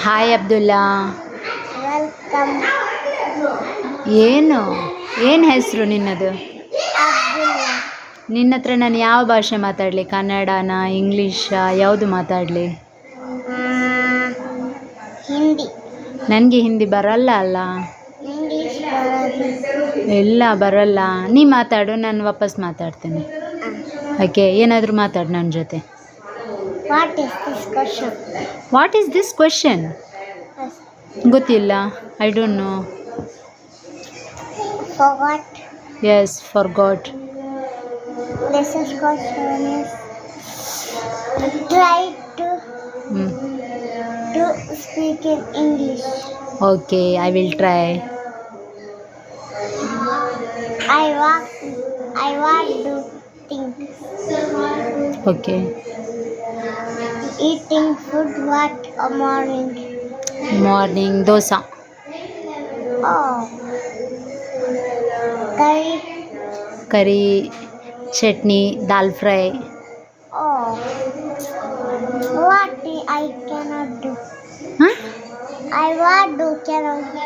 Hi Abdullah. Welcome. ಏನು ಏನು ಹೆಸರು ನಿನ್ನದು? ಅಬ್ದುಲ್ಲಾ. ನಿನ್ನ ಹತ್ರ ನಾನು ಯಾವ ಭಾಷೆ ಮಾತಾಡಲಿ? ಕನ್ನಡನಾ, ಇಂಗ್ಲೀಷಾ, ಯಾವುದು ಮಾತಾಡಲಿ? ಹಿಂದಿ. ನನಗೆ ಹಿಂದಿ ಬರಲ್ಲ ಅಲ್ಲ. ಇಂಗ್ಲೀಷ್ ಬರೋದು. ಇಲ್ಲ ಬರಲ್ಲ. ನೀ ಮಾತಾಡು, ನಾನು ವಾಪಸ್ ಮಾತಾಡ್ತೇನೆ. ಓಕೆ, ಏನಾದರೂ ಮಾತಾಡು ನನ್ನ ಜೊತೆ. What is this question? What is this question? ಗೊತ್ತಿಲ್ಲ. I don't know. Forgot. Yes, forgot. This is question is try to speak in English. Okay, I will try. I want to think. Okay. Eating food what a morning. Morning dosa. Oh. Curry. Curry, chutney, dal fry. Oh. What I cannot do. ಹಾಂ I want to cannot do.